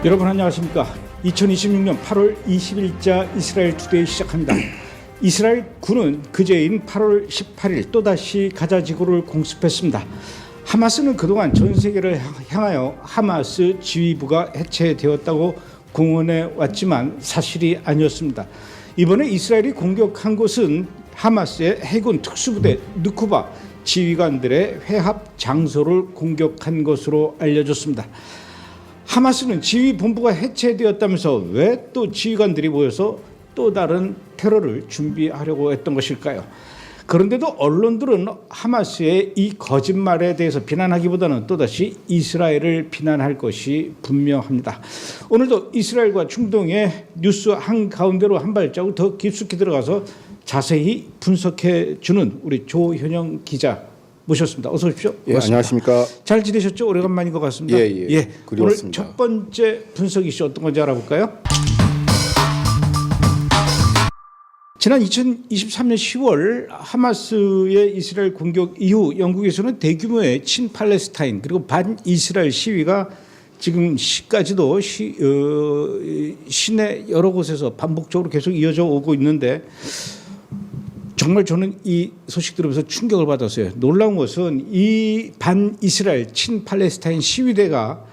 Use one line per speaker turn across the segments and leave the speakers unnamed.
여러분 안녕하십니까. 2026년 8월 20일자 이스라엘 투데이 시작합니다. 이스라엘 군은 그제인 8월 18일 또다시 가자 지구를 공습했습니다. 하마스는 그동안 전 세계를 향하여 하마스 지휘부가 해체되었다고 공언해 왔지만 사실이 아니었습니다. 이번에 이스라엘이 공격한 곳은 하마스의 해군 특수부대 느쿠바 지휘관들의 회합 장소를 공격한 것으로 알려졌습니다. 하마스는 지휘본부가 해체되었다면서 왜 또 지휘관들이 모여서 또 다른 테러를 준비하려고 했던 것일까요? 그런데도 언론들은 하마스의 이 거짓말에 대해서 비난하기보다는 또다시 이스라엘을 비난할 것이 분명합니다. 오늘도 이스라엘과 중동의 뉴스 한가운데로 한 발자국 더 깊숙이 들어가서 자세히 분석해 주는 우리 조현영 기자 모셨습니다. 어서 오십시오.
예, 안녕하십니까.
잘 지내셨죠? 오래간만인 것 같습니다.
예.
오늘 첫 번째 분석 이슈 어떤 건지 알아볼까요? 지난 2023년 10월 하마스의 이스라엘 공격 이후 영국에서는 대규모의 친팔레스타인 그리고 반이스라엘 시위가 지금 시까지도 시내 여러 곳에서 반복적으로 계속 이어져 오고 있는데 정말 저는 이 소식 들으면서 충격을 받았어요. 놀라운 것은 이 반이스라엘 친팔레스타인 시위대가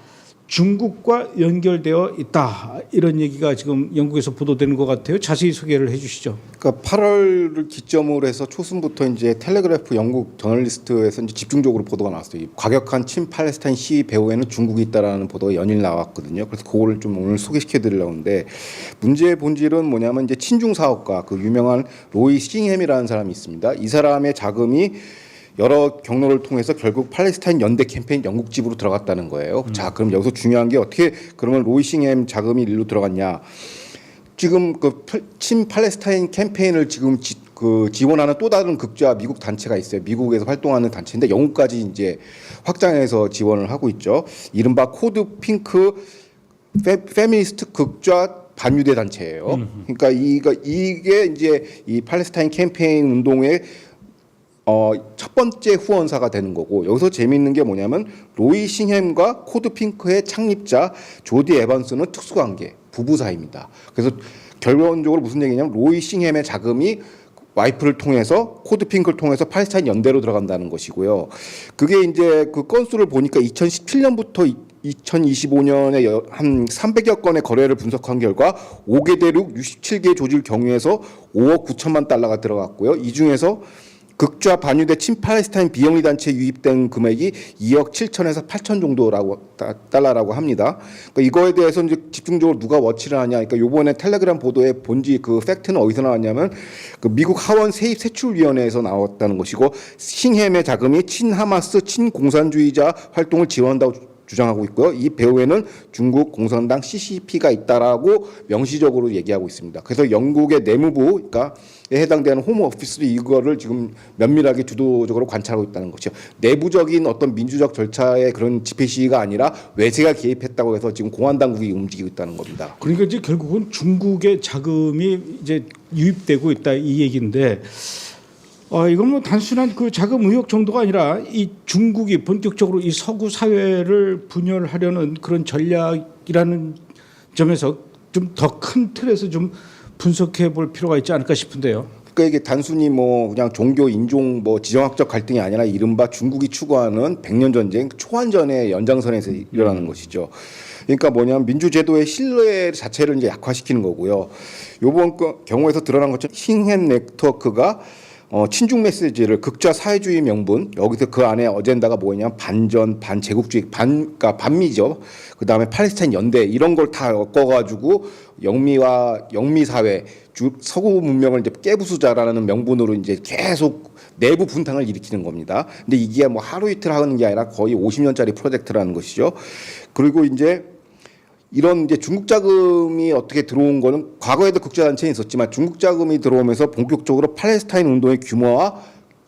중국과 연결되어 있다. 이런 얘기가 지금 영국에서 보도되는 것 같아요. 자세히 소개를 해 주시죠.
그러니까 8월을 기점으로 해서 초순부터 이제 텔레그래프 영국 저널리스트에서 이제 집중적으로 보도가 나왔어요. 이 과격한 친팔레스타인 시위 배후에는 중국이 있다라는 보도가 연일 나왔거든요. 그래서 그거를 좀 오늘 소개시켜 드리려고 하는데 문제의 본질은 뭐냐면 이제 친중 사업가 그 유명한 로이 싱햄이라는 사람이 있습니다. 이 사람의 자금이 여러 경로를 통해서 결국 팔레스타인 연대 캠페인 영국 집으로 들어갔다는 거예요. 자, 그럼 여기서 중요한 게 어떻게 그러면 로이 싱햄 자금이 일로 들어갔냐? 지금 그 친팔레스타인 캠페인을 지금 지원하는 또 다른 극좌 미국 단체가 있어요. 미국에서 활동하는 단체인데 영국까지 이제 확장해서 지원을 하고 있죠. 이른바 코드 핑크 페미니스트 극좌 반유대 단체예요. 그러니까 이게 이제 이 팔레스타인 캠페인 운동의 첫 번째 후원사가 되는 거고 여기서 재미있는 게 뭐냐면 로이 싱햄과 코드 핑크의 창립자 조디 에반스는 특수관계 부부 사이입니다. 그래서 결론적으로 무슨 얘기냐면 로이 싱햄의 자금이 와이프를 통해서 코드 핑크를 통해서 팔레스타인 연대로 들어간다는 것이고요. 그게 이제 그 건수를 보니까 2017년부터 2025년에 한 300여 건의 거래를 분석한 결과 5개 대륙 67개 조직을 경유해서 5억 9천만 달러가 들어갔고요. 이 중에서 극좌 반유대 친팔레스타인 비영리 단체 유입된 금액이 2억 7천에서 8천 정도라고 달러라고 합니다. 그러니까 이거에 대해서 이제 집중적으로 누가 워치를 하냐. 그러니까 요번에 텔레그램 보도의 본지 그 팩트는 어디서 나왔냐면 그 미국 하원 세입 세출위원회에서 나왔다는 것이고 싱햄의 자금이 친하마스 친공산주의자 활동을 지원한다고 주장하고 있고요. 이 배후에는 중국 공산당 CCP가 있다라고 명시적으로 얘기하고 있습니다. 그래서 영국의 내무부, 그러니까 해당되는 홈 오피스도 이거를 지금 면밀하게 주도적으로 관찰하고 있다는 것이죠. 내부적인 어떤 민주적 절차의 그런 집회 시위가 아니라 외세가 개입했다고 해서 지금 공안 당국이 움직이고 있다는 겁니다.
그러니까 이제 결국은 중국의 자금이 이제 유입되고 있다 이 얘기인데. 이건 뭐 단순한 그 자금 의혹 정도가 아니라 이 중국이 본격적으로 이 서구 사회를 분열하려는 그런 전략이라는 점에서 좀 더 큰 틀에서 좀 분석해 볼 필요가 있지 않을까 싶은데요.
그러니까 이게 단순히 뭐 그냥 종교, 인종, 뭐 지정학적 갈등이 아니라 이른바 중국이 추구하는 100년 전쟁, 초한전의 연장선에서 일어나는 것이죠. 그러니까 뭐냐면 민주제도의 신뢰 자체를 이제 약화시키는 거고요. 이번 경우에서 드러난 것처럼 싱햄 네트워크가 친중 메시지를 극좌 사회주의 명분 여기서 그 안에 어젠다가 뭐냐면 반전, 반제국주의, 그러니까 반미죠. 그 다음에 팔레스타인 연대 이런 걸 다 엮어가지고 영미 사회, 서구 문명을 이제 깨부수자라는 명분으로 이제 계속 내부 분탕을 일으키는 겁니다. 근데 이게 뭐 하루 이틀 하는 게 아니라 거의 50년짜리 프로젝트라는 것이죠. 그리고 이제 이런 이제 중국 자금이 어떻게 들어온 거는 과거에도 국제단체는 있었지만 중국 자금이 들어오면서 본격적으로 팔레스타인 운동의 규모와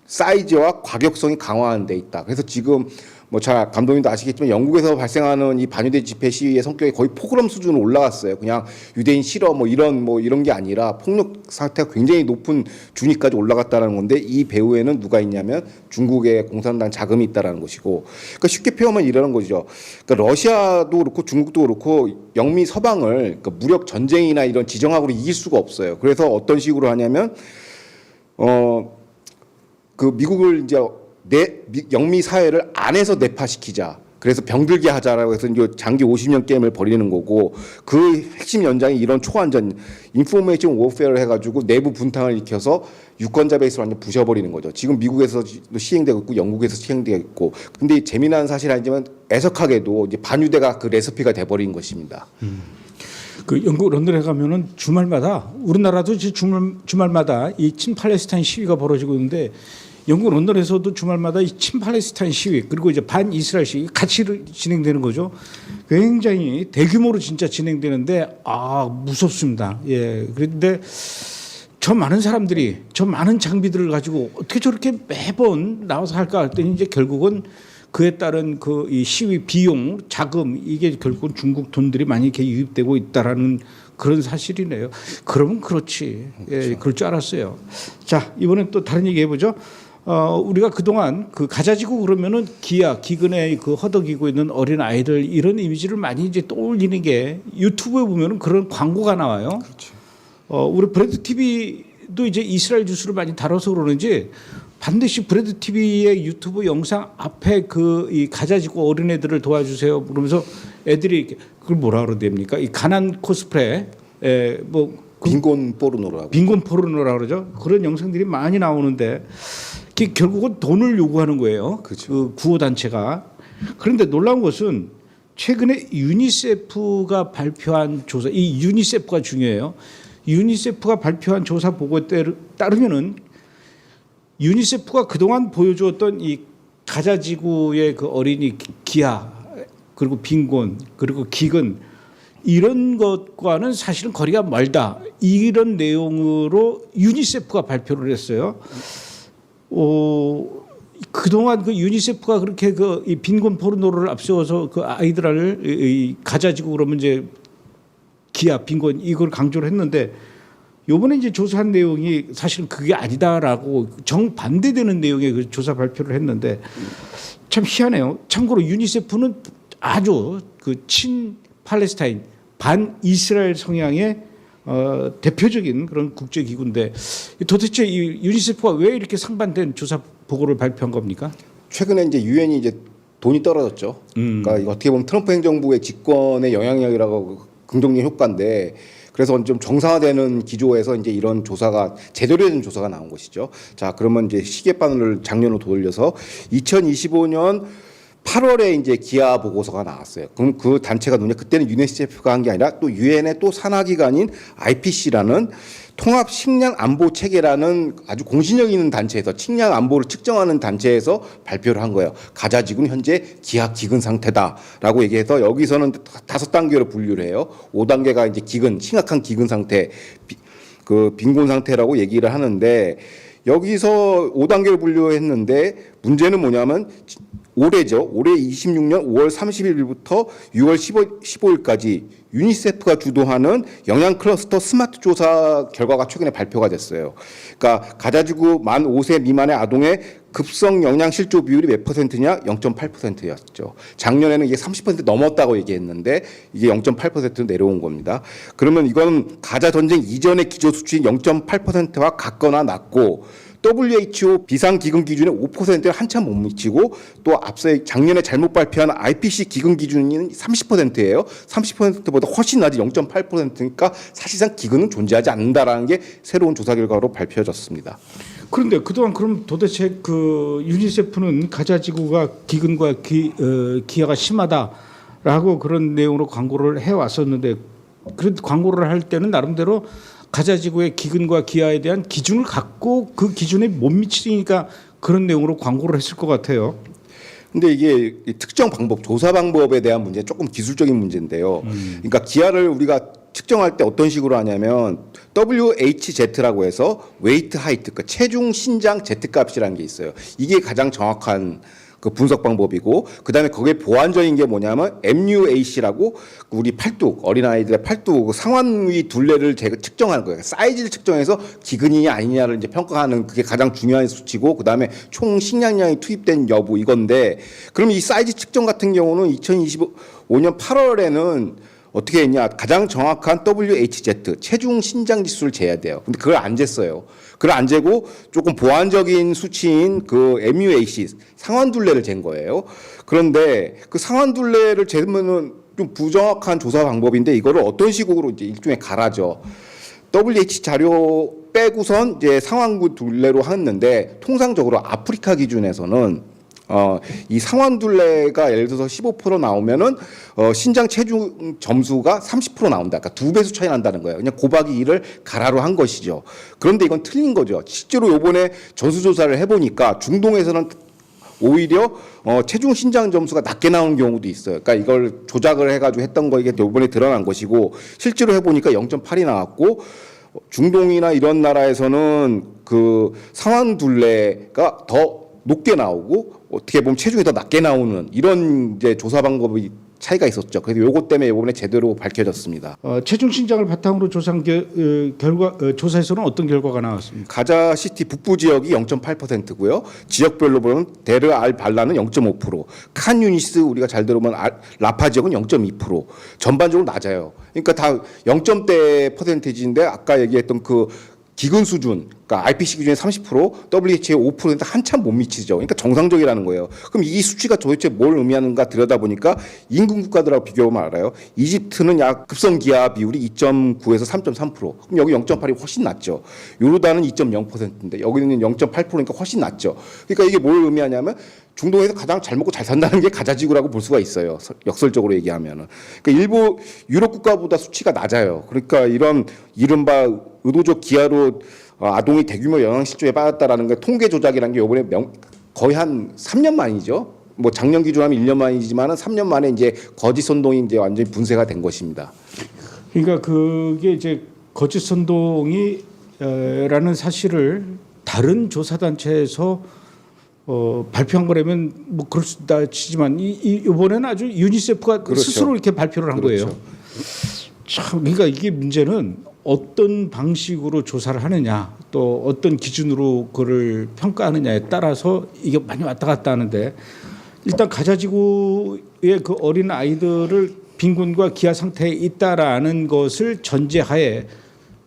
사이즈와 과격성이 강화한 데 있다. 그래서 지금 뭐 잘 감독님도 아시겠지만 영국에서 발생하는 이 반유대 집회 시위의 성격이 거의 포그럼 수준으로 올라갔어요. 그냥 유대인 싫어 뭐 이런 게 아니라 폭력 상태가 굉장히 높은 준위까지 올라갔다는 건데 이 배후에는 누가 있냐면 중국의 공산당 자금이 있다라는 것이고, 그러니까 쉽게 표현하면 이러는 거죠. 그러니까 러시아도 그렇고 중국도 그렇고 영미 서방을 그러니까 무력 전쟁이나 이런 지정학으로 이길 수가 없어요. 그래서 어떤 식으로 하냐면 그 미국을 이제 영미 사회를 안에서 내파시키자. 그래서 병들게 하자라고 해서 이제 장기 50년 게임을 벌이는 거고, 그 핵심 연장이 이런 초안전 인포메이션 워페어를 해가지고 내부 분탕을 일으켜서 유권자 베이스를 완전 부셔버리는 거죠. 지금 미국에서도 시행되고 있고 영국에서 시행되고 있고. 근데 재미난 사실이 아니지만 애석하게도 이제 반유대가 그 레시피가 돼버린 것입니다.
그 영국 런던에 가면은 주말마다 우리나라도 이제 주말마다 이 친팔레스타인 시위가 벌어지고 있는데 영국 런던에서도 주말마다 이 친팔레스타인 시위 그리고 이제 반이스라엘 시위 같이 진행되는 거죠. 굉장히 대규모로 진짜 진행되는데 무섭습니다. 예. 그런데 저 많은 사람들이 저 많은 장비들을 가지고 어떻게 저렇게 매번 나와서 할까 했더니 이제 결국은 그에 따른 그 이 시위 비용 자금 이게 결국은 중국 돈들이 많이 이렇게 유입되고 있다라는 그런 사실이네요. 그러면 그렇지. 예, 그럴 줄 알았어요. 자, 이번엔 또 다른 얘기 해보죠. 우리가 그동안 그 가자지구 그러면은 기근에 그 허덕이고 있는 어린 아이들 이런 이미지를 많이 이제 떠올리는 게 유튜브에 보면은 그런 광고가 나와요.
그렇죠.
우리 브레드 TV도 이제 이스라엘 뉴스를 많이 다뤄서 그러는지 반드시 브레드 TV의 유튜브 영상 앞에 그 이 가자지구 어린애들을 도와주세요. 그러면서 애들이 이렇게 그걸 뭐라 그러됩니까? 이 가난 코스프레,
빈곤 포르노라고.
빈곤 포르노라 그러죠. 그런 영상들이 많이 나오는데 결국은 돈을 요구하는 거예요.
그렇죠.
그 구호 단체가. 그런데 놀라운 것은 최근에 유니세프가 발표한 조사, 이 유니세프가 중요해요. 유니세프가 발표한 조사 보고에 따르면은 유니세프가 그동안 보여주었던 이 가자지구의 그 어린이 기아 그리고 빈곤 그리고 기근 이런 것과는 사실은 거리가 멀다. 이런 내용으로 유니세프가 발표를 했어요. 그동안 그 유니세프가 그렇게 그 이 빈곤 포르노를 앞세워서 그 아이들을 이 가자지구 그러면 이제 기아 빈곤 이걸 강조를 했는데 요번에 이제 조사한 내용이 사실은 그게 아니다라고 정반대되는 내용의 그 조사 발표를 했는데 참 희한해요. 참고로 유니세프는 아주 그 친 팔레스타인 반 이스라엘 성향의 대표적인 그런 국제 기구인데 도대체 이 유니세프가 왜 이렇게 상반된 조사 보고를 발표한 겁니까?
최근에 이제 유엔이 이제 돈이 떨어졌죠. 그러니까 이거 어떻게 보면 트럼프 행정부의 집권의 영향력이라고 긍정적인 효과인데, 그래서 좀 정상화되는 기조에서 이제 이런 조사가 제대로 된 조사가 나온 것이죠. 자, 그러면 이제 시계바늘을 작년으로 돌려서 2025년 8월에 이제 기아 보고서가 나왔어요. 그럼 그 단체가 누구냐? 그때는 유니세프가 한 게 아니라 또 유엔의 또 산하기관인 IPC라는 통합 식량 안보 체계라는 아주 공신력 있는 단체에서 식량 안보를 측정하는 단체에서 발표를 한 거예요. 가자지구는 현재 기하 기근 상태다라고 얘기해서 여기서는 5단계로 분류를 해요. 5단계가 이제 기근, 심각한 기근 상태, 그 빈곤 상태라고 얘기를 하는데, 여기서 5단계로 분류했는데 문제는 뭐냐면 올해죠. 올해 26년 5월 31일부터 6월 15일까지 유니세프가 주도하는 영양 클러스터 스마트 조사 결과가 최근에 발표가 됐어요. 그러니까 가자지구 만 5세 미만의 아동의 급성 영양 실조 비율이 몇 퍼센트냐? 0.8%였죠. 작년에는 이게 30% 넘었다고 얘기했는데 이게 0.8%로 내려온 겁니다. 그러면 이건 가자 전쟁 이전의 기조 수치인 0.8%와 같거나 낮고, WHO 비상 기근 기준의 5%를 한참 못 미치고, 또 앞서 작년에 잘못 발표한 IPC 기근 기준은 30%예요. 30%보다 훨씬 낮은 0.8%니까 사실상 기근은 존재하지 않는다라는 게 새로운 조사 결과로 발표졌습니다.
그런데 그동안 그럼 도대체 그 유니세프는 가자지구가 기근과 기아가 심하다라고 그런 내용으로 광고를 해왔었는데, 그런 광고를 할 때는 나름대로 가자지구의 기근과 기아에 대한 기준을 갖고 그 기준에 못 미치니까 그런 내용으로 광고를 했을 것 같아요.
근데 이게 특정 방법, 조사 방법에 대한 문제, 조금 기술적인 문제인데요. 그러니까 기아를 우리가 측정할 때 어떤 식으로 하냐면 WHZ라고 해서 웨이트 하이트, 그러니까 체중 신장 Z 값이라는 게 있어요. 이게 가장 정확한 그 분석 방법이고, 그다음에 거기에 보완적인 게 뭐냐면 MUAC라고 우리 팔뚝 어린아이들의 팔뚝 상완위 둘레를 측정하는 거예요. 사이즈를 측정해서 기근이냐 아니냐를 이제 평가하는 그게 가장 중요한 수치고, 그다음에 총 식량량이 투입된 여부 이건데, 그럼 이 사이즈 측정 같은 경우는 2025년 8월에는 어떻게 했냐? 가장 정확한 WHZ 체중 신장 지수를 재야 돼요. 근데 그걸 안 쟀어요. 그걸 안 재고 조금 보완적인 수치인 그 MUAC 상완 둘레를 잰 거예요. 그런데 그 상완 둘레를 재면은 좀 부정확한 조사 방법인데, 이거를 어떤 식으로 이제 일종의 가라죠. WH 자료 빼고선 이제 상완구 둘레로 했는데, 통상적으로 아프리카 기준에서는 이 상완 둘레가 예를 들어서 15% 나오면은 신장 체중 점수가 30% 나온다. 그러니까 2배수 차이 난다는 거예요. 그냥 곱하기 2를 가라로 한 것이죠. 그런데 이건 틀린 거죠. 실제로 요번에 전수조사를 해보니까 중동에서는 오히려 체중 신장 점수가 낮게 나온 경우도 있어요. 그러니까 이걸 조작을 해가지고 했던 거, 이게 요번에 드러난 것이고, 실제로 해보니까 0.8이 나왔고, 중동이나 이런 나라에서는 그 상완 둘레가 더 높게 나오고, 어떻게 보면 체중이 더 낮게 나오는 이런 이제 조사 방법이 차이가 있었죠. 그래서 요것 때문에 이번에 제대로 밝혀졌습니다.
체중 신장을 바탕으로 조사한 결과 조사에서는 어떤 결과가 나왔습니까?
가자시티 북부 지역이 0.8%고요. 지역별로 보면 데르 알 발라는 0.5%, 칸 유니스 우리가 잘 들어보면 라파 지역은 0.2%. 전반적으로 낮아요. 그러니까 다 0점대 퍼센테이지인데, 아까 얘기했던 그 기근 수준, 그러니까 IPC 기준의 30%, WHO의 5%인데 한참 못 미치죠. 그러니까 정상적이라는 거예요. 그럼 이 수치가 도대체 뭘 의미하는가 들여다보니까 인근 국가들하고 비교하면 알아요. 이집트는 약 급성 기아 비율이 2.9에서 3.3%. 그럼 여기 0.8이 훨씬 낮죠. 요르단은 2.0%인데 여기는 0.8%니까 훨씬 낮죠. 그러니까 이게 뭘 의미하냐면, 중동에서 가장 잘 먹고 잘 산다는 게 가자지구라고 볼 수가 있어요. 역설적으로 얘기하면은. 그러니까 일부 유럽 국가보다 수치가 낮아요. 그러니까 이런 이른바 의도적 기아로 아동이 대규모 영양실조에 빠졌다라는 게 통계 조작이라는 게 이번에 거의 한 3년 만이죠. 뭐 작년 기준하면 1년 만이지만은 3년 만에 이제 거짓 선동이 이제 완전히 분쇄가 된 것입니다.
그러니까 그게 이제 거짓 선동이 라는 사실을 다른 조사 단체에서 발표한 거라면 뭐 그럴 수 있다 치지만 이번에는 아주 유니세프가
그렇죠.
스스로 이렇게 발표를 한
그렇죠.
거예요. 참, 그러니까 이게 문제는 어떤 방식으로 조사를 하느냐, 또 어떤 기준으로 그걸 평가하느냐에 따라서 이게 많이 왔다 갔다 하는데, 일단 가자지구의 그 어린 아이들을 빈곤과 기아 상태에 있다라는 것을 전제하에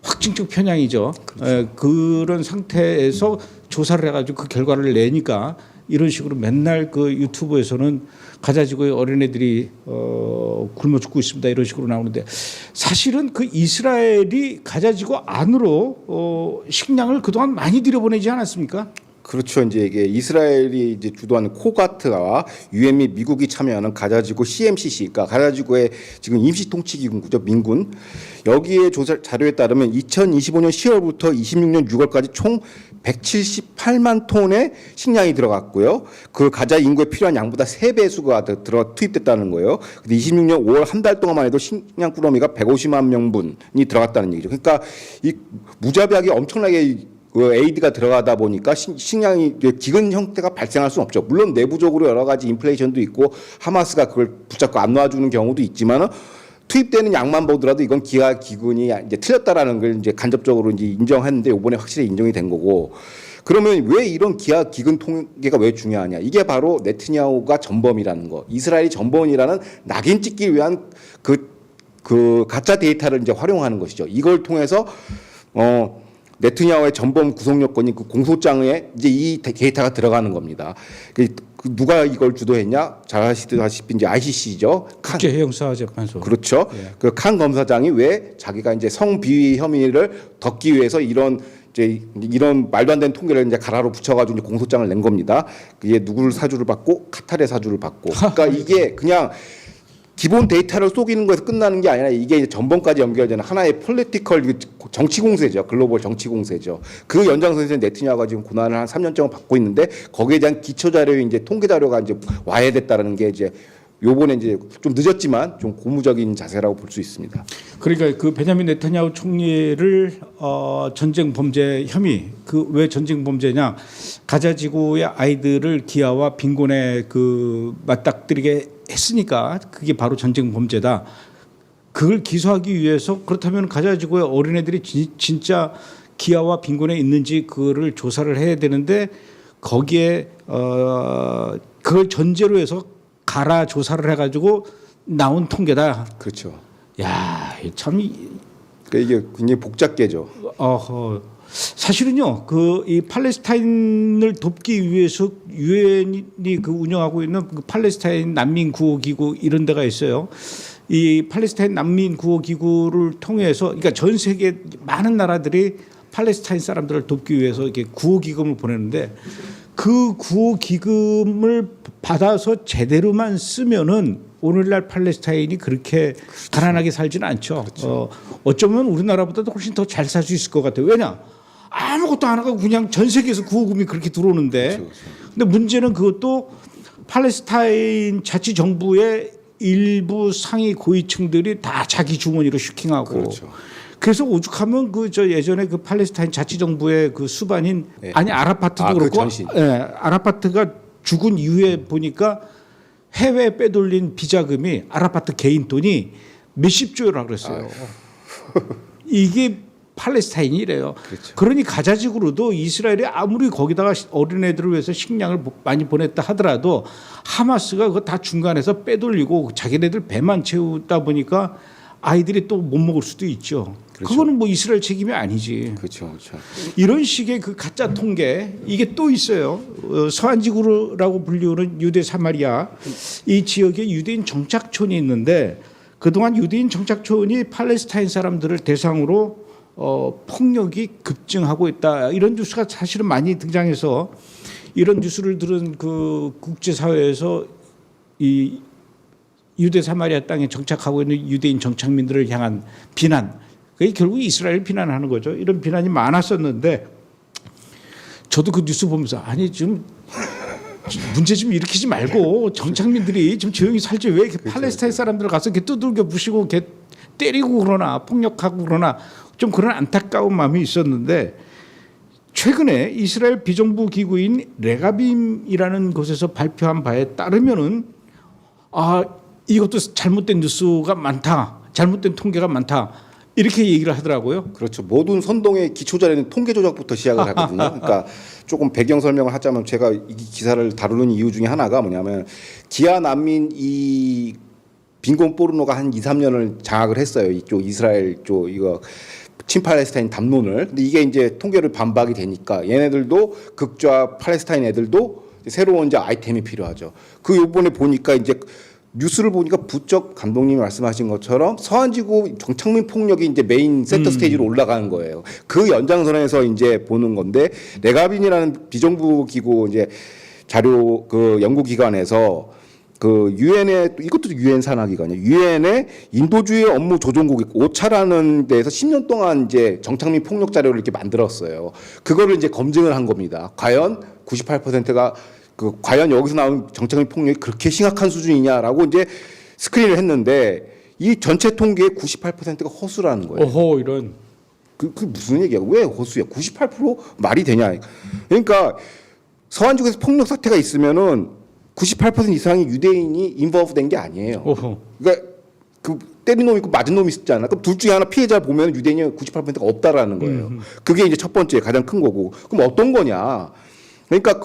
확증적 편향이죠. 그렇죠. 그런 상태에서 조사를 해가지고 그 결과를 내니까 이런 식으로 맨날 그 유튜브에서는 가자지구의 어린애들이 굶어 죽고 있습니다, 이런 식으로 나오는데, 사실은 그 이스라엘이 가자지구 안으로 식량을 그동안 많이 들여보내지 않았습니까?
그렇죠. 이제 이게 이스라엘이 이제 주도하는 코가트와 유엔 및 미국이 참여하는 가자지구 CMCC, 그러니까 가자지구의 지금 임시통치기구죠, 민군. 여기에 조사 자료에 따르면 2025년 10월부터 26년 6월까지 총 178만 톤의 식량이 들어갔고요. 그 가자 인구에 필요한 양보다 3배수가 투입됐다는 거예요. 근데 26년 5월 한 달 동안만 해도 식량 꾸러미가 150만 명분이 들어갔다는 얘기죠. 그러니까 이 무자비하게 엄청나게 에이드가 들어가다 보니까 식량이 기근 형태가 발생할 수는 없죠. 물론 내부적으로 여러 가지 인플레이션도 있고 하마스가 그걸 붙잡고 안 놔주는 경우도 있지만은, 투입되는 양만 보더라도 이건 기근이 이제 틀렸다라는 걸 이제 간접적으로 이제 인정했는데, 이번에 확실히 인정이 된 거고. 그러면 왜 이런 기근 통계가 왜 중요하냐? 이게 바로 네트냐후가 전범이라는 거, 이스라엘이 전범이라는 낙인 찍기 위한 그 가짜 데이터를 이제 활용하는 것이죠. 이걸 통해서 네트냐후의 전범 구속 요건인 그 공소장에 이제 이 데이터가 들어가는 겁니다. 누가 이걸 주도했냐? 잘 아시다시피 이제 ICC죠.
국제해영사재판소.
그렇죠.
예.
그 칸 검사장이 왜 자기가 이제 성비위 혐의를 덮기 위해서 이런 말도 안 되는 통계를 이제 가라로 붙여가지고 이제 공소장을 낸 겁니다. 이게 누구를 사주를 받고 카타르의 사주를 받고. 그러니까 이게 그냥 기본 데이터를 속이는 거에서 끝나는 게 아니라 이게 전범까지 연결되는 하나의 폴리티컬 정치 공세죠. 글로벌 정치 공세죠. 그 연장선에서 네트냐후가 지금 고난을 한 3년쯤 받고 있는데, 거기에 대한 기초 자료인 이제 통계 자료가 이제 와야 됐다는 게 이제 요번에 이제 좀 늦었지만 좀 고무적인 자세라고 볼 수 있습니다.
그러니까 그 베냐민 네타냐후 총리를 전쟁 범죄 혐의 그 왜 전쟁 범죄냐 가자 지구의 아이들을 기아와 빈곤에 그 맞닥뜨리게 했으니까 그게 바로 전쟁 범죄다. 그걸 기소하기 위해서 그렇다면 가자 지구의 어린애들이 진짜 기아와 빈곤에 있는지 그거를 조사를 해야 되는데 거기에 그걸 전제로 해서 가라 조사를 해가지고 나온 통계다.
그렇죠.
야, 참
그러니까 이게 굉장히 복잡계죠.
사실은요, 그 이 팔레스타인을 돕기 위해서 유엔이 그 운영하고 있는 그 팔레스타인 난민 구호 기구 이런 데가 있어요. 이 팔레스타인 난민 구호 기구를 통해서, 그러니까 전 세계 많은 나라들이 팔레스타인 사람들을 돕기 위해서 이렇게 구호 기금을 보내는데 그 구호 기금을 받아서 제대로만 쓰면은 오늘날 팔레스타인이 그렇게 가난하게 살지는 않죠. 그렇죠. 어쩌면 우리나라보다도 훨씬 더 잘 살 수 있을 것 같아요. 왜냐? 아무것도 안 하고 그냥 전 세계에서 구호금이 그렇게 들어오는데. 그렇죠. 근데 문제는 그것도 팔레스타인 자치정부의 일부 상위 고위층들이 다 자기 주머니로 슈킹하고. 그렇죠. 그래서 오죽하면 그 저 예전에 그 팔레스타인 자치정부의 그 수반인 네. 아니 아라파트도 그렇고 아라파트가 죽은 이후에 보니까 해외에 빼돌린 비자금이 아라파트 개인 돈이 몇십 조라 그랬어요. 이게 팔레스타인이래요. 그렇죠. 그러니 가자지구로도 이스라엘이 아무리 거기다가 어린애들을 위해서 식량을 많이 보냈다 하더라도 하마스가 그거 다 중간에서 빼돌리고 자기네들 배만 채우다 보니까 아이들이 또 못 먹을 수도 있죠. 그렇죠. 그거는 뭐 이스라엘 책임이 아니지.
그렇죠, 그렇죠.
이런 식의 그 가짜 통계 이게 또 있어요. 서한지구라고 불리우는 유대 사마리아 이 지역에 유대인 정착촌이 있는데 그동안 유대인 정착촌이 팔레스타인 사람들을 대상으로 폭력이 급증하고 있다. 이런 뉴스가 사실은 많이 등장해서 이런 뉴스를 들은 그 국제사회에서 이 유대 사마리아 땅에 정착하고 있는 유대인 정착민들을 향한 비난, 그게 결국 이스라엘 비난하는 거죠. 이런 비난이 많았었는데 저도 그 뉴스 보면서 아니 좀 문제 좀 일으키지 말고 정착민들이 좀 조용히 살지 왜 이렇게 팔레스타인 사람들을 가서 이렇게 두들겨 부시고 이렇게 때리고 그러나 폭력하고 그러나 좀 그런 안타까운 마음이 있었는데 최근에 이스라엘 비정부 기구인 레가빔이라는 곳에서 발표한 바에 따르면은 이것도 잘못된 뉴스가 많다. 잘못된 통계가 많다. 이렇게 얘기를 하더라고요.
그렇죠. 모든 선동의 기초 자료는 통계 조작부터 시작을 하거든요. 그러니까 조금 배경 설명을 하자면 제가 이 기사를 다루는 이유 중에 하나가 뭐냐면 기아 난민 이 빈곤 포르노가 한 2, 3년을 장악을 했어요. 이쪽 이스라엘 쪽 이거 친팔레스타인 담론을. 근데 이게 이제 통계를 반박이 되니까 얘네들도 극좌 팔레스타인 애들도 새로운 이제 아이템이 필요하죠. 그 요번에 보니까 이제 뉴스를 보니까 부쩍 감독님이 말씀하신 것처럼 서한지구 정착민 폭력이 이제 메인 센터 스테이지로 올라가는 거예요. 그 연장선에서 이제 보는 건데 레가빈이라는 비정부 기구 이제 자료 그 연구 기관에서 그 유엔의 이것도 유엔 산하 기관이에요. 유엔의 인도주의 업무 조정국이 오차라는 데에서 10년 동안 이제 정착민 폭력 자료를 이렇게 만들었어요. 그거를 이제 검증을 한 겁니다. 과연 98%가 과연 여기서 나온 정착민 폭력이 그렇게 심각한 수준이냐라고 이제 스크린을 했는데 이 전체 통계의 98%가 허수라는 거예요.
오호 이런.
그 무슨 얘기야? 왜 허수야? 98% 말이 되냐? 그러니까 서한지구에서 폭력 사태가 있으면은 98% 이상의 유대인이 인버브된 게 아니에요. 오호. 그러니까 그 때린 놈 있고 맞은 놈이 있잖아. 그럼 둘 중에 하나 피해자 보면 유대인이 98%가 없다라는 거예요. 그게 이제 첫 번째 가장 큰 거고. 그럼 어떤 거냐? 그러니까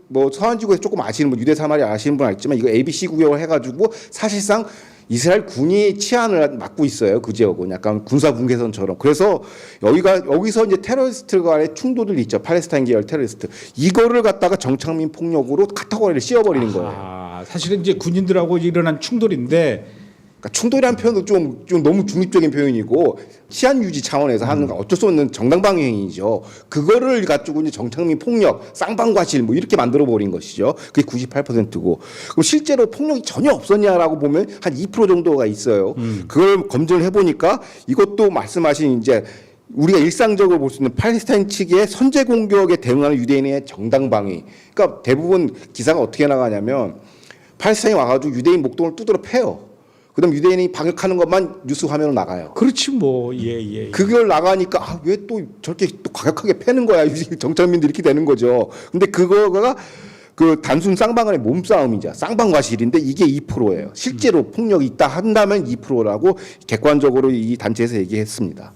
뭐 서한지구에서 조금 아시는 분, 유대 사마리아 아시는 분 알지만 이거 ABC 구역을 해가지고 사실상 이스라엘 군이 치안을 맡고 있어요. 그 지역은 약간 군사 분계선처럼. 그래서 여기서 이제 테러리스트 간의 충돌들이 있죠. 팔레스타인 계열 테러리스트. 이거를 갖다가 정착민 폭력으로 카테고리를 씌워버리는 거예요.
사실은 이제 군인들하고 일어난 충돌인데.
그러니까 충돌이라는 표현도 좀 너무 중립적인 표현이고 치안 유지 차원에서 하는 거 어쩔 수 없는 정당방위 행위죠. 그거를 가지고 이제 정착민 폭력, 쌍방과실 뭐 이렇게 만들어 버린 것이죠. 그게 98%고. 그럼 실제로 폭력이 전혀 없었냐라고 보면 한 2% 정도가 있어요. 그걸 검증을 해보니까 이것도 말씀하신 이제 우리가 일상적으로 볼 수 있는 팔레스타인 측의 선제 공격에 대응하는 유대인의 정당방위. 그러니까 대부분 기사가 어떻게 나가냐면 팔레스타인이 와가지고 유대인 목동을 두드려 패요. 그다음 유대인이 방역하는 것만 뉴스 화면으로 나가요.
그렇지 뭐 예.
그걸 나가니까 왜 또 저렇게 또 과격하게 패는 거야. 정착민들이 이렇게 되는 거죠. 근데 그거가 그 단순 쌍방간의 몸싸움이자 쌍방과실인데 이게 2%예요. 실제로 폭력이 있다 한다면 2%라고 객관적으로 이 단체에서 얘기했습니다.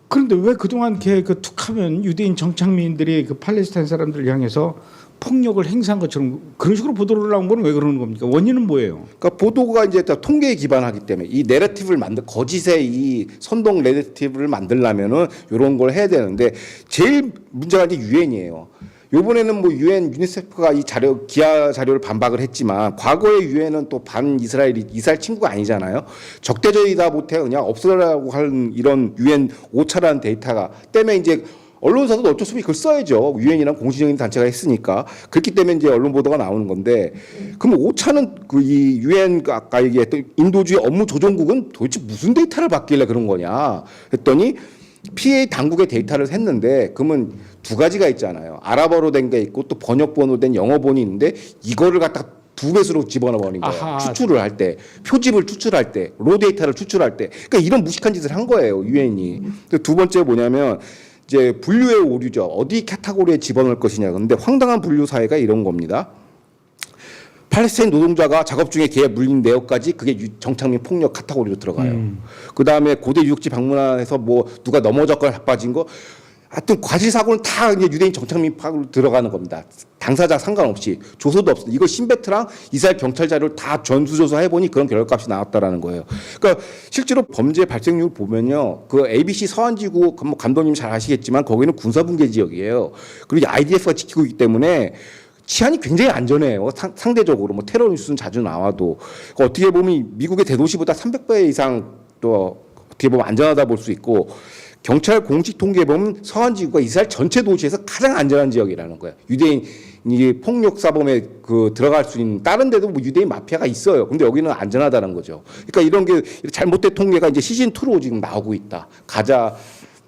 그런데 왜 그동안 그 툭하면 유대인 정착민들이 그 팔레스타인 사람들을 향해서 폭력을 행사한 것처럼 그런 식으로 보도를 나온 건 왜 그러는 겁니까? 원인은 뭐예요?
그러니까 보도가 이제 통계에 기반하기 때문에 이 내러티브를 거짓의 이 선동 내러티브를 만들려면은 이런 걸 해야 되는데 제일 문제가 이제 유엔이에요. 요번에는 뭐 유엔 유니세프가 이 기아 자료를 반박을 했지만 과거의 유엔은 또 반 이스라엘 친구가 아니잖아요. 적대적이다 못해 그냥 없애라고 하는 이런 유엔 오차라는 데이터가 때문에 이제 언론사도 어쩔 수 없이 그걸 써야죠. 유엔이랑 공식적인 단체가 했으니까. 그렇기 때문에 이제 언론 보도가 나오는 건데, 그럼 오차는 그 이 유엔 아까 얘기했던 인도주의 업무 조정국은 도대체 무슨 데이터를 받길래 그런 거냐 했더니 PA 당국의 데이터를 샜는데 그러면 두 가지가 있잖아요. 아랍어로 된 게 있고 또 번역본으로 된 영어본이 있는데 이거를 갖다 두 배수로 집어넣어 버린 거예요.
아하.
추출을 할 때, 표집을 추출할 때, 로 데이터를 추출할 때, 그러니까 이런 무식한 짓을 한 거예요. 유엔이. 두 번째 뭐냐면 이제 분류의 오류죠. 어디 카테고리에 집어넣을 것이냐. 그런데 황당한 분류 사회가 이런 겁니다. 팔레스타인 노동자가 작업 중에 개에 물린 내역까지 그게 정착민 폭력 카테고리로 들어가요. 그 다음에 고대 유적지 방문해서 뭐 누가 넘어졌거나 자빠진 거, 하여튼 과실 사고는 다 이제 유대인 정착민 파로 들어가는 겁니다. 당사자 상관없이 조서도 없습니다. 이거 신베트랑 이스라엘 경찰 자료를 다 전수조사 해보니 그런 결과값이 나왔다라는 거예요. 그러니까 실제로 범죄 발생률 보면요, 그 ABC 서안지구 뭐 감독님 잘 아시겠지만 거기는 군사분계 지역이에요. 그리고 IDF가 지키고 있기 때문에 치안이 굉장히 안전해요. 상대적으로 뭐 테러 뉴스는 자주 나와도 그러니까 어떻게 보면 미국의 대도시보다 300배 이상 또 어떻게 보면 안전하다 볼 수 있고. 경찰 공식 통계에 보면 서안지구가 이스라엘 전체 도시에서 가장 안전한 지역이라는 거예요. 유대인이 폭력 사범에 그 들어갈 수 있는 다른 데도 뭐 유대인 마피아가 있어요. 근데 여기는 안전하다는 거죠. 그러니까 이런 게 잘못된 통계가 이제 시즌 2로 지금 나오고 있다. 가자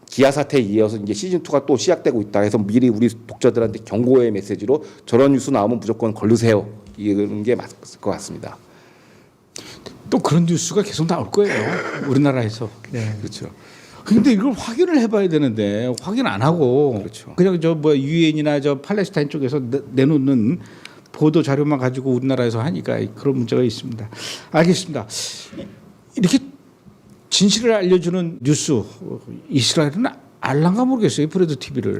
기아 사태에 이어서 이제 시즌 2가 또 시작되고 있다. 해서 미리 우리 독자들한테 경고의 메시지로 저런 뉴스 나오면 무조건 걸르세요. 이런 게 맞을 것 같습니다.
또 그런 뉴스가 계속 나올 거예요. 우리나라에서. 네.
그렇죠.
근데 이걸 확인을 해봐야 되는데 확인 안 하고
그렇죠.
그냥 저 뭐 유엔이나 저 팔레스타인 쪽에서 내놓는 보도 자료만 가지고 우리나라에서 하니까 그런 문제가 있습니다. 알겠습니다. 이렇게 진실을 알려주는 뉴스 이스라엘은 알란가 모르겠어요. 프레드 TV를.